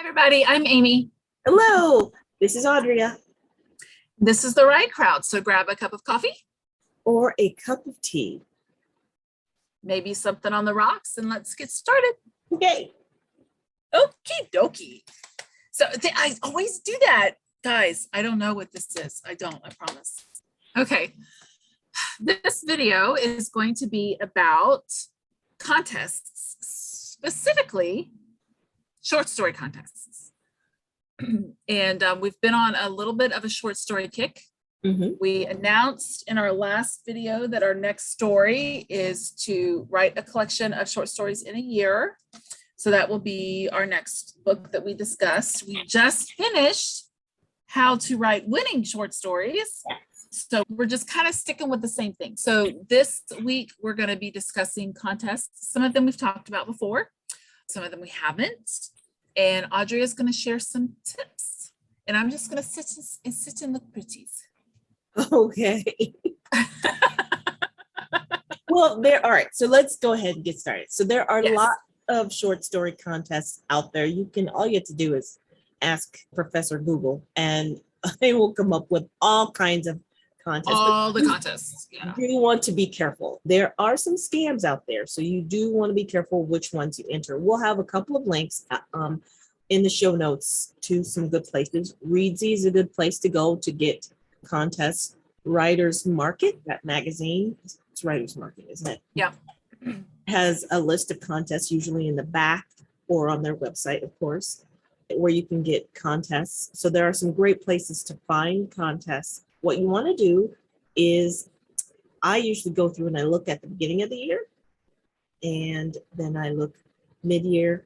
everybody, I'm Amy. Hello, this is Audrea. This is The Right Crowd, so grab a cup of coffee. Or a cup of tea. Maybe something on the rocks, and let's get started. Okay. Okie dokie. So I always do that. Guys, I don't know what this is. I promise. Okay. This video is going to be about contests, specifically short story contests. And we've been on a little bit of a short story kick. Mm-hmm. We announced in our last video that our next story is to write a collection of short stories in a year. So that will be our next book that we discussed. We just finished how to write winning short stories. So we're just kind of sticking with the same thing. So this week, we're going to be discussing contests. Some of them we've talked about before. Some of them we haven't. And Audrea is going to share some tips. And I'm just going to sit and look pretties. Okay. Well, all right. So let's go ahead and get started. So there are a lot of short story contests out there. All you have to do is ask Professor Google and they will come up with all kinds of contests. All the contests. Yeah. You want to be careful. There are some scams out there. So you do want to be careful which ones you enter. We'll have a couple of links in the show notes to some good places. Readsy is a good place to go to get contests. Writers Market, that magazine, it's Writers Market, isn't it? Yeah. Has a list of contests usually in the back or on their website, of course, where you can get contests. So there are some great places to find contests. What you want to do is, I usually go through and I look at the beginning of the year, and then I look mid-year,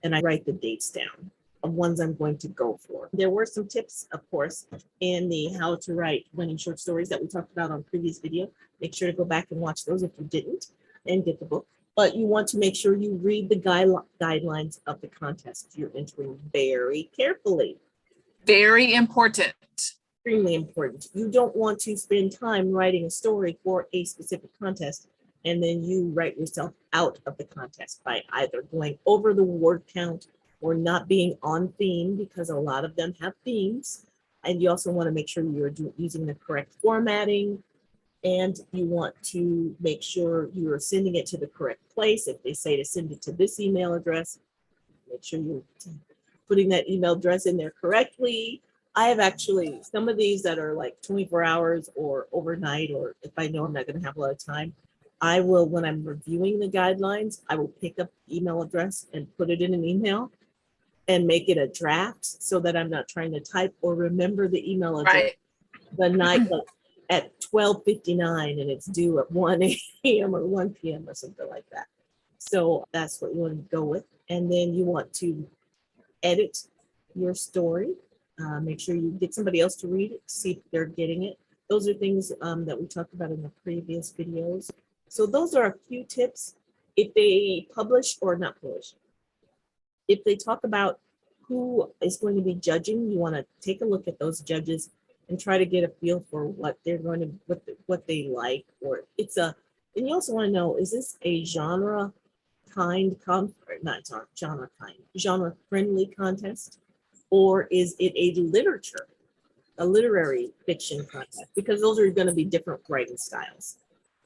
and I write the dates down of ones I'm going to go for. There were some tips, of course, in the how to write winning short stories that we talked about on previous video. Make sure to go back and watch those if you didn't, and get the book. But you want to make sure you read the guidelines of the contest you're entering very carefully. Very important. Extremely important. You don't want to spend time writing a story for a specific contest and then you write yourself out of the contest by either going over the word count or not being on theme, because a lot of them have themes. And you also want to make sure you're using the correct formatting, and you want to make sure you're sending it to the correct place. If they say to send it to this email address, make sure you're putting that email address in there correctly. I have actually some of these that are like 24 hours or overnight, or if I know I'm not going to have a lot of time, I will, when I'm reviewing the guidelines, I will pick up the email address and put it in an email and make it a draft so that I'm not trying to type or remember the email address the night at 12:59 and it's due at 1 a.m. or 1 p.m. or something like that. So that's what you want to go with. And then you want to edit your story. Make sure you get somebody else to read it, see if they're getting it. Those are things that we talked about in the previous videos. So those are a few tips if they publish or not publish. If they talk about who is going to be judging, you want to take a look at those judges and try to get a feel for what they're going to, what they like, or and you also want to know, is this a genre friendly contest, or is it a literary fiction contest? Because those are going to be different writing styles.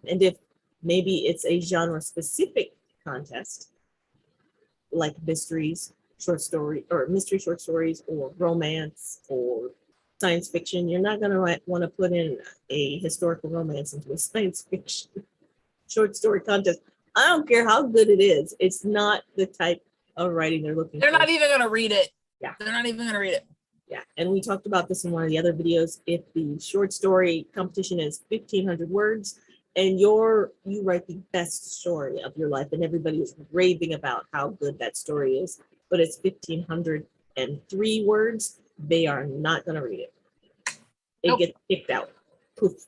And if maybe it's a genre specific contest, like mysteries, mystery short stories, or romance, or science fiction, you're not going to want to put in a historical romance into a science fiction short story contest. I don't care how good it is. It's not the type of writing they're looking for. They're not even going to read it. Yeah. They're not even going to read it. Yeah. And we talked about this in one of the other videos. If the short story competition is 1,500 words and you write the best story of your life and everybody is raving about how good that story is, but it's 1,503 words, they are not going to read it. It gets kicked out. Poof.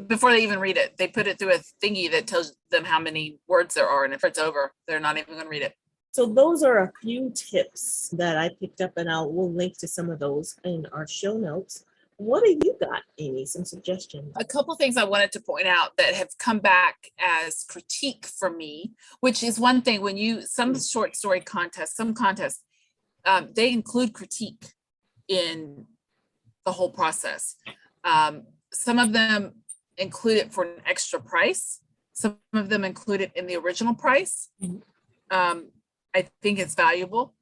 Before they even read it, they put it through a thingy that tells them how many words there are. And if it's over, they're not even going to read it. So those are a few tips that I picked up, and we'll link to some of those in our show notes. What have you got, Amy? Some suggestions? A couple things I wanted to point out that have come back as critique from me, which is one thing when some short story contests, some contests, they include critique in the whole process. Some of them include it for an extra price. Some of them include it in the original price. I think it's valuable.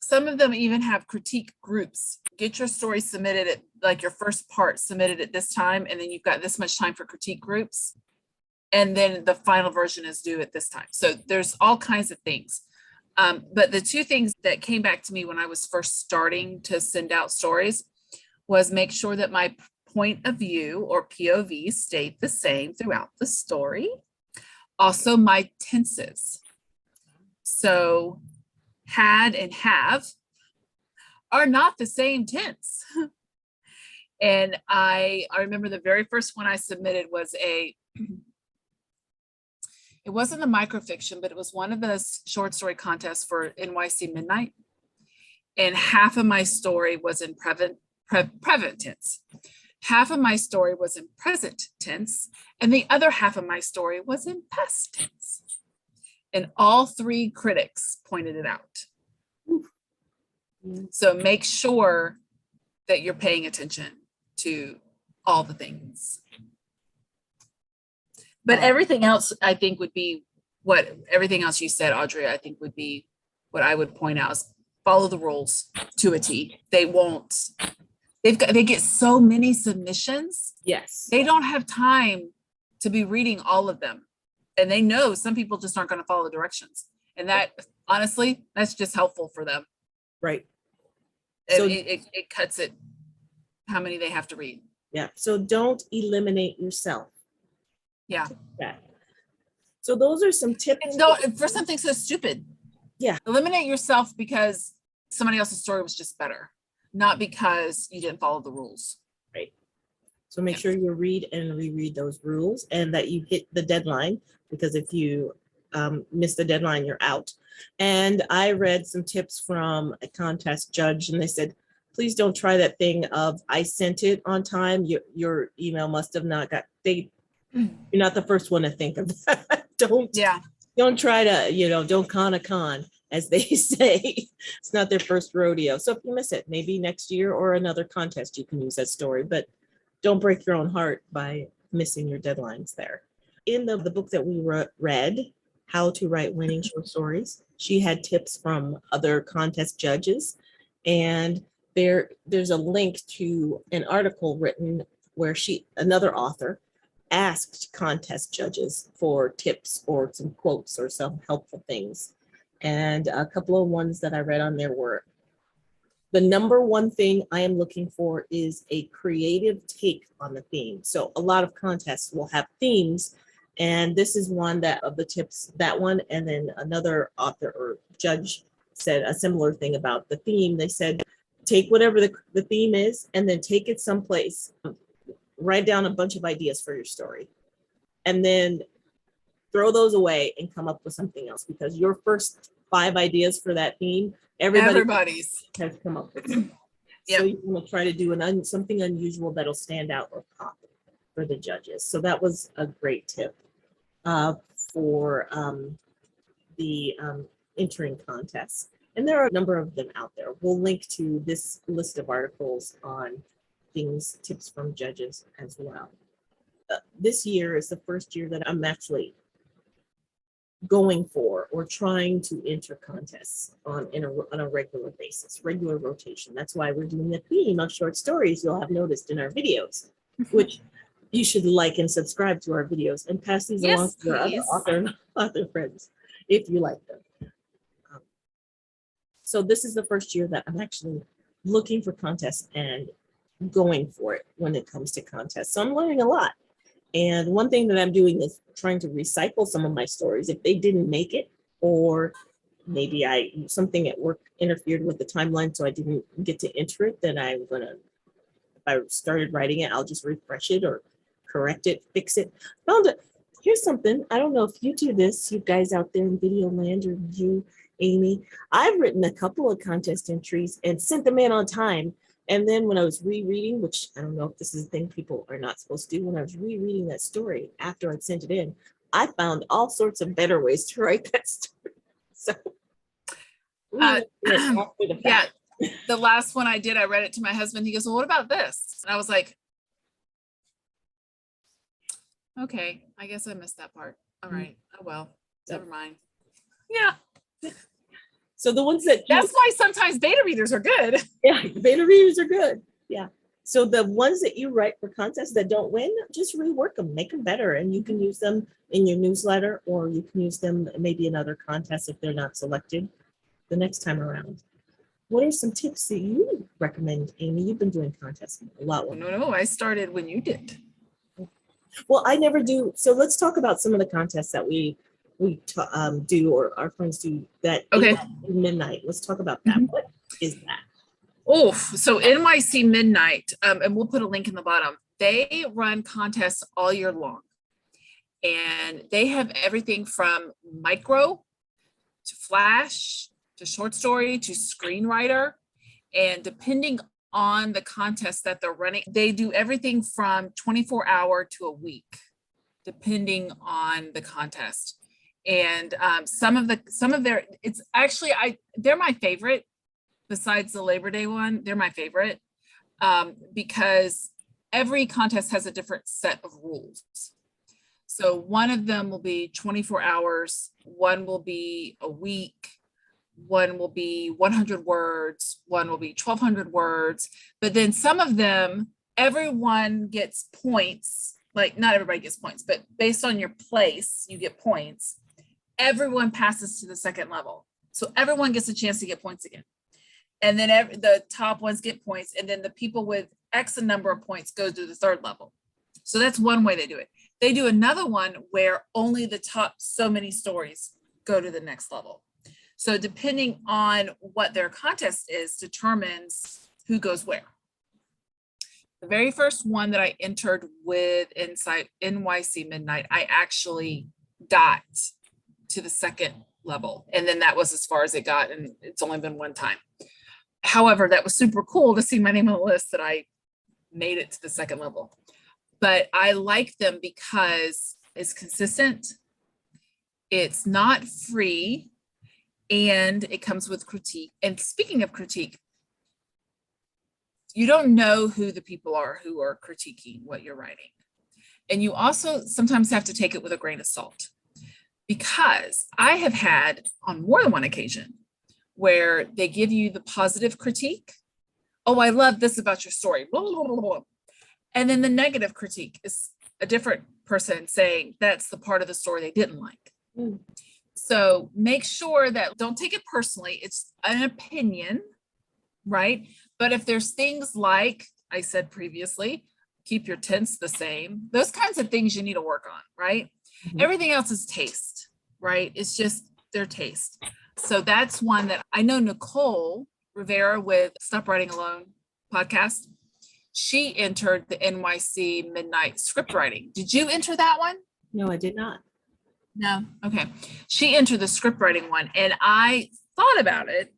Some of them even have critique groups. Get your story submitted at, like your first part submitted at this time, and then you've got this much time for critique groups. And then the final version is due at this time. So there's all kinds of things. But the two things that came back to me when I was first starting to send out stories was make sure that my point of view or POV stayed the same throughout the story. Also my tenses. So had and have are not the same tense. And I remember the very first one I submitted was it wasn't a microfiction, but it was one of the short story contests for NYC Midnight. And half of my story was in present tense. Half of my story was in present tense, and the other half of my story was in past tense. And all three critics pointed it out. So make sure that you're paying attention to all the things. But everything else, I think, would be everything else you said, Audrea, I think would be what I would point out is follow the rules to a T. They get so many submissions. Yes. They don't have time to be reading all of them. And they know some people just aren't going to follow the directions. And that, honestly, that's just helpful for them. Right. So it cuts it how many they have to read. Yeah. So don't eliminate yourself. Yeah. So those are some tips. No, for something so stupid. Yeah. Eliminate yourself because somebody else's story was just better, not because you didn't follow the rules. Right. So make sure you read and reread those rules and that you hit the deadline, because if you miss the deadline, you're out. And I read some tips from a contest judge, and they said, please don't try that thing of I sent it on time. Your email must have not got, you're not the first one to think of that. Don't try to, don't con a con, as they say. It's not their first rodeo. So if you miss it, maybe next year or another contest, you can use that story, but don't break your own heart by missing your deadlines there. In the book that we read, How to Write Winning Short Stories, she had tips from other contest judges. And there's a link to an article written where another author, asked contest judges for tips or some quotes or some helpful things. And a couple of ones that I read on there were, the number one thing I am looking for is a creative take on the theme. So a lot of contests will have themes, and this is one of the tips, that one. And then another author or judge said a similar thing about the theme. They said, take whatever the theme is and then take it someplace, write down a bunch of ideas for your story, and then throw those away and come up with something else, because your first 5 ideas for that theme, everybody's has come up with. So you want to try to do something unusual that'll stand out or pop for the judges. So that was a great tip for the entering contests. And there are a number of them out there. We'll link to this list of articles on tips from judges as well. This year is the first year that I'm actually going for or trying to enter contests on a regular basis, regular rotation. That's why we're doing the theme of short stories you'll have noticed in our videos, which you should like and subscribe to our videos and pass these along to your other author friends if you like them. So this is the first year that I'm actually looking for contests and going for it when it comes to contests. So I'm learning a lot. And one thing that I'm doing is trying to recycle some of my stories. If they didn't make it, or maybe something at work interfered with the timeline, so I didn't get to enter it, then I'm gonna, if I started writing it, I'll just refresh it or correct it, fix it. Found it. Here's something. I don't know if you do this, you guys out there in video land, or you, Amy. I've written a couple of contest entries and sent them in on time. And then when I was rereading, which I don't know if this is a thing people are not supposed to do, when I was rereading that story after I'd sent it in, I found all sorts of better ways to write that story. So Uh, After the yeah, fact. the last one I did, I read it to my husband. He goes, well, what about this? And I was like, okay, I guess I missed that part. All right. Oh, well, never mind. Yeah. So the ones that That's why sometimes beta readers are good. yeah, beta readers are good. Yeah. So the ones that you write for contests that don't win, just rework them, make them better, and you can use them in your newsletter, or you can use them maybe in other contests if they're not selected the next time around. What are some tips that you recommend, Amy? You've been doing contests a lot. No, I started when you did. Well, I never do. So let's talk about some of the contests that we do, or our friends do. That Okay. Midnight. Let's talk about that. What is that? Oh, so NYC Midnight, and we'll put a link in the bottom. They run contests all year long, and they have everything from micro to flash to short story to screenwriter, and depending on the contest that they're running, they do everything from 24-hour to a week, depending on the contest. And some of their, it's actually they're my favorite. Besides the Labor Day one, they're my favorite because every contest has a different set of rules. So one of them will be 24 hours, one will be a week, one will be 100 words, one will be 1,200 words. But then some of them, everyone gets points, like not everybody gets points, but based on your place, you get points. Everyone passes to the second level. So everyone gets a chance to get points again. And then the top ones get points, and then the people with X number of points go to the third level. So that's one way they do it. They do another one where only the top so many stories go to the next level. So depending on what their contest is determines who goes where. The very first one that I entered with inside NYC Midnight, I actually got to the second level. And then that was as far as it got, and it's only been one time. However, that was super cool to see my name on the list that I made it to the second level. But I like them because it's consistent, it's not free, and it comes with critique. And speaking of critique, you don't know who the people are who are critiquing what you're writing. And you also sometimes have to take it with a grain of salt, because I have had on more than one occasion where they give you the positive critique. Oh, I love this about your story. Blah, blah, blah, blah. And then the negative critique is a different person saying that's the part of the story they didn't like. Mm. So make sure that don't take it personally. It's an opinion, right? But if there's things like I said previously, keep your tense the same, those kinds of things you need to work on, right? Mm-hmm. Everything else is taste, right? It's just their taste. So that's one that I know Nicole Rivera with Stop Writing Alone podcast. She entered the NYC Midnight script writing. Did you enter that one? No, I did not. No. Okay. She entered the script writing one, and I thought about it.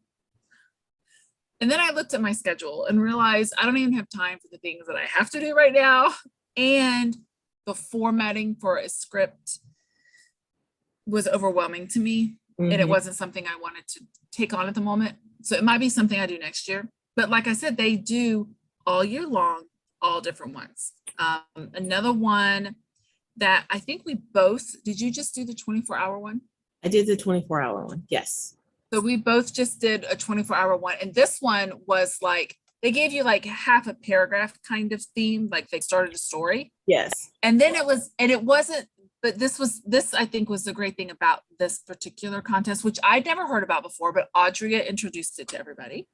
And then I looked at my schedule and realized I don't even have time for the things that I have to do right now. And the formatting for a script was overwhelming to me. Mm-hmm. And it wasn't something I wanted to take on at the moment. So it might be something I do next year. But like I said, they do all year long, all different ones. Another one that I think we both, did you just do the 24-hour one? I did the 24-hour one, yes. So we both just did a 24-hour one. And this one was like, they gave you like half a paragraph kind of theme, like they started a story. Yes. And then it wasn't, but this I think was the great thing about this particular contest, which I'd never heard about before, but Audrea introduced it to everybody.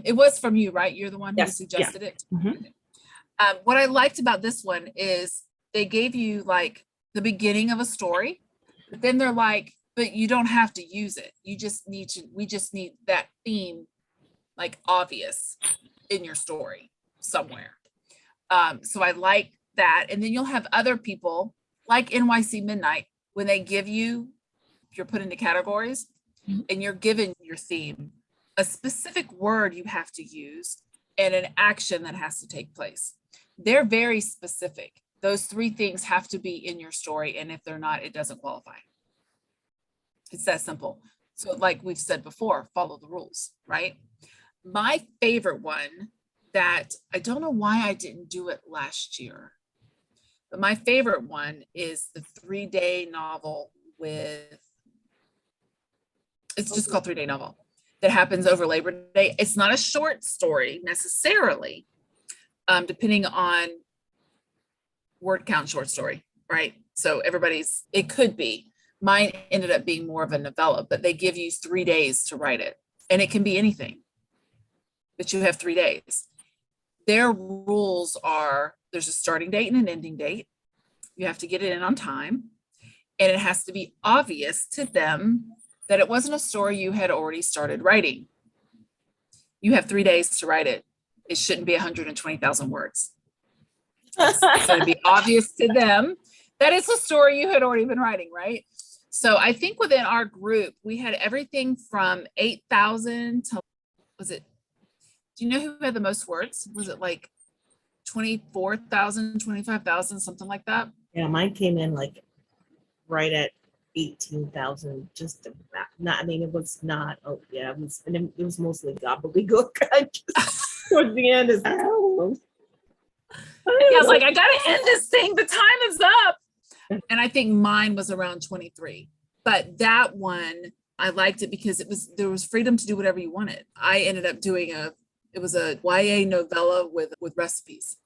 It was from you, right? You're the one who suggested it. Mm-hmm. What I liked about this one is they gave you like the beginning of a story, but then they're like, but you don't have to use it. We just need that theme like obvious in your story somewhere. So I like that. And then you'll have other people like NYC Midnight, when they give you, you're put into categories and you're given your theme, a specific word you have to use and an action that has to take place. They're very specific. Those three things have to be in your story. And if they're not, it doesn't qualify. It's that simple. So like we've said before, follow the rules, right? My favorite one that I don't know why I didn't do it last year, but my favorite one is the 3-day novel with, it's just called 3-day novel that happens over Labor Day. It's not a short story necessarily, depending on word count short story, right? So everybody's, it could be. Mine ended up being more of a novella, but they give you 3 days to write it. And it can be anything, but you have 3 days. Their rules are there's a starting date and an ending date. You have to get it in on time. And it has to be obvious to them that it wasn't a story you had already started writing. You have 3 days to write it. It shouldn't be 120,000 words. It's going to be obvious to them that it's a story you had already been writing, right? So I think within our group, we had everything from 8,000 to, was it, do you know who had the most words? Was it like 24,000, 25,000, something like that? Yeah, mine came in like right at 18,000, just about. Not, I mean, it was not, oh yeah, it was, and it was mostly gobbledygook. Towards the end is, Yeah, I was like, I gotta end this thing. The time is up. And I think mine was around 23. But that one, I liked it because there was freedom to do whatever you wanted. I ended up doing it was a YA novella with recipes.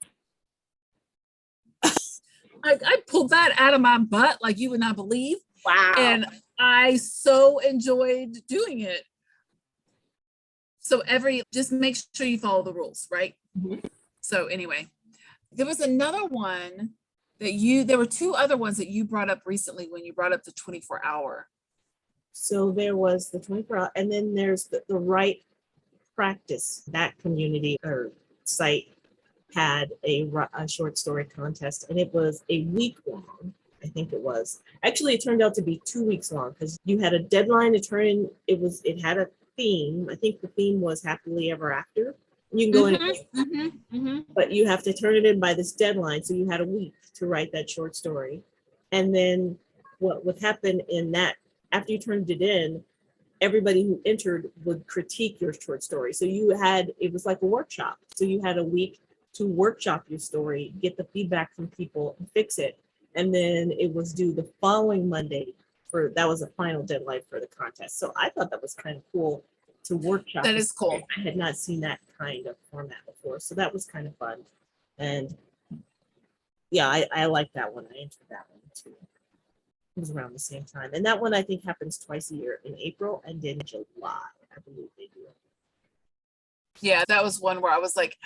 I pulled that out of my butt like you would not believe. wow. And I so enjoyed doing it. So just make sure you follow the rules, right? Mhm. So anyway, there was another one there were 2 other ones that you brought up recently when you brought up the 24-hour. So there was the 24-hour, and then there's the right practice. That community or site had a short story contest, and it was a week long. I think it was. Actually, it turned out to be 2 weeks long because you had a deadline to turn in. It had a theme. I think the theme was happily ever after. You can go in, but you have to turn it in by this deadline. So you had a week to write that short story. And then what would happen in that, after you turned it in, everybody who entered would critique your short story. So it was like a workshop. So you had a week to workshop your story, get the feedback from people, and fix it. And then it was due the following Monday that was a final deadline for the contest. So I thought that was kind of cool to workshop. That is cool. I had not seen that kind of format before. So that was kind of fun. And yeah, I like that one. I entered that one too. It was around the same time. And that one I think happens twice a year, in April and in July. I believe they do it. Yeah, that was one where I was like,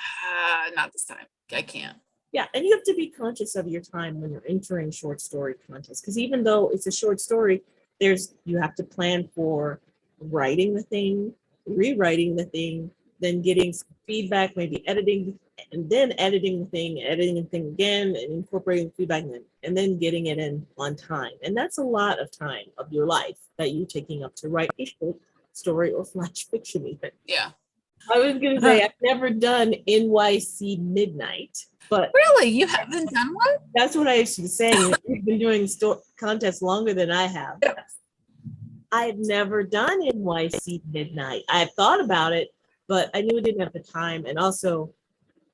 not this time. I can't. Yeah, and you have to be conscious of your time when you're entering short story contests, because even though it's a short story, you have to plan for writing the thing, rewriting the thing, then getting feedback, maybe editing, and then editing the thing again, and incorporating feedback, and then getting it in on time. And that's a lot of time of your life that you're taking up to write a short story or flash fiction even. Yeah. I was gonna say I've never done NYC Midnight, but really, you haven't done one? that's what I was saying. You've been doing contests longer than I have. I've never done NYC Midnight. I've thought about it, but I knew I didn't have the time. And also,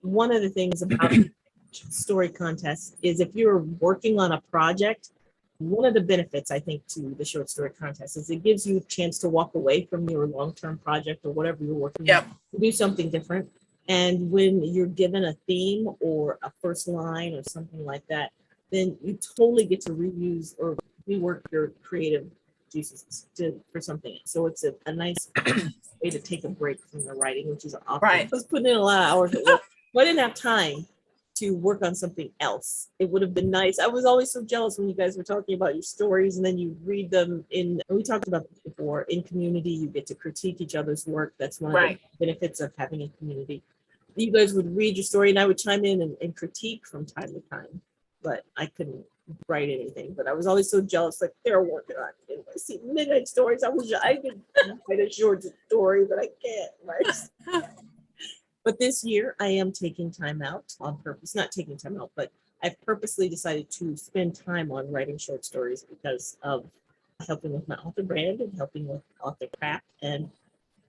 one of the things about story contests is if you're working on a project, one of the benefits I think to the short story contest is it gives you a chance to walk away from your long-term project or whatever you're working on, to do something different. And when you're given a theme or a first line or something like that, then you totally get to reuse or rework your creative juices for something else. So it's a nice way to take a break from the writing, which is awesome. Right. I was putting in a lot of hours at work, but I didn't have time to work on something else. It would have been nice. I was always so jealous when you guys were talking about your stories and then you read them we talked about this before, in community, you get to critique each other's work. That's one of the benefits of having a community. You guys would read your story and I would chime in and critique from time to time, but I couldn't write anything. But I was always so jealous, like they're working on it. I see midnight stories. I wish I could write a short story, but I can't, right? But this year I am taking time out on purpose, not taking time out, but I've purposely decided to spend time on writing short stories because of helping with my author brand and helping with author craft. And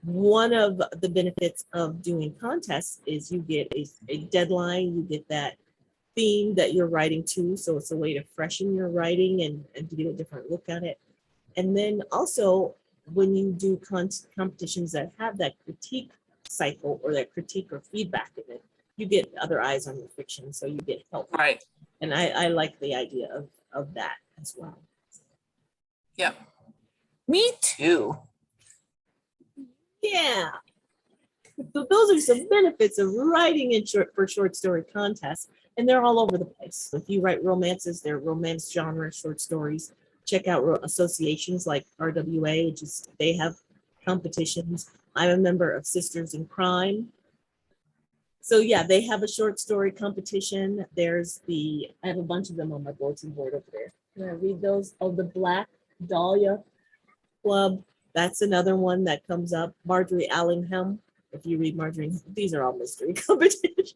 one of the benefits of doing contests is you get a deadline, you get that theme that you're writing to. So it's a way to freshen your writing and to get a different look at it. And then also when you do competitions that have that critique cycle or that critique or feedback in it, you get other eyes on your fiction. So you get help. Right. And I like the idea of that as well. Yep. Me too. Yeah. So those are some benefits of writing in for short story contests, and they're all over the place. If you write romances, they're romance genre short stories. Check out associations like RWA, which is they have competitions. I'm a member of Sisters in Crime. So yeah, they have a short story competition. I have a bunch of them on my bulletin board over there. Can I read those? Oh, the Black Dahlia Club. That's another one that comes up. Marjorie Allingham. If you read Marjorie, these are all mystery competitions.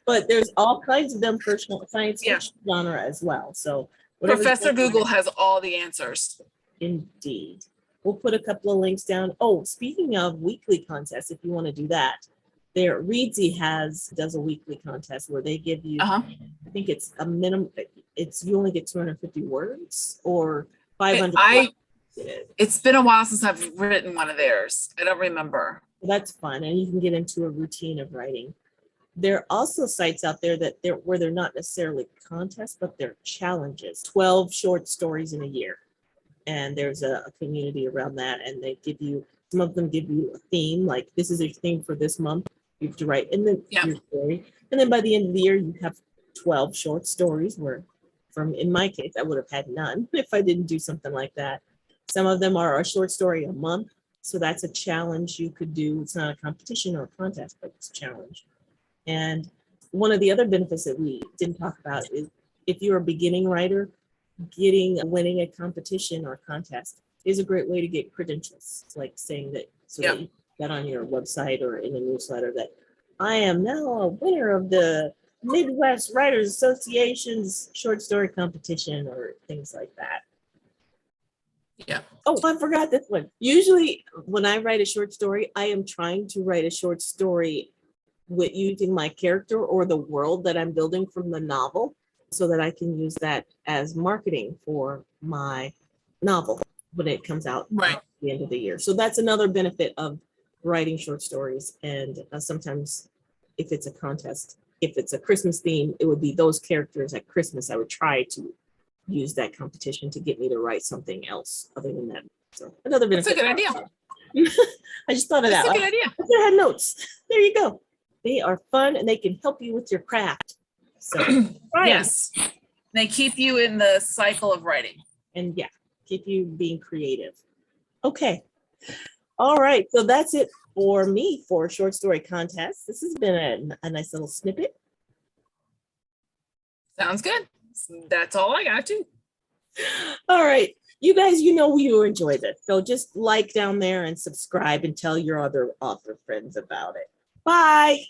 But there's all kinds of them for science fiction genre as well. So Professor Google has all the answers. Indeed. We'll put a couple of links down. Oh, speaking of weekly contests, if you want to do that, there Readsy does a weekly contest where they give you, I think it's a minimum, you only get 250 words or 500. It's been a while since I've written one of theirs. I don't remember. That's fun, and you can get into a routine of writing. There are also sites out there where they're not necessarily contests, but they're challenges. 12 short stories in a year, and there's a community around that, and some of them give you a theme, like this is your theme for this month. You have to write, and then your story, and then by the end of the year, you have 12 short stories. In my case, I would have had none if I didn't do something like that. Some of them are a short story a month. So that's a challenge you could do. It's not a competition or a contest, but it's a challenge. And one of the other benefits that we didn't talk about is if you're a beginning writer, winning a competition or contest is a great way to get credentials. It's like saying that that you get on your website or in a newsletter that I am now a winner of the Midwest Writers Association's short story competition or things like that. Yeah. Oh, I forgot this one. Usually when I write a short story, I am trying to write a short story with using my character or the world that I'm building from the novel so that I can use that as marketing for my novel when it comes out at the end of the year. So that's another benefit of writing short stories. And sometimes if it's a contest, if it's a Christmas theme, it would be those characters at Christmas. I would try to use that competition to get me to write something else other than that. So another benefit. That's a good idea. I just thought of that. That's a good idea. I should have had notes. There you go. They are fun and they can help you with your craft. So yes, they keep you in the cycle of writing. And keep you being creative. Okay. All right. So that's it for me for short story contest. This has been a nice little snippet. Sounds good. That's all I got too. All right. You guys, you enjoy this. So just like down there and subscribe and tell your other author friends about it. Bye.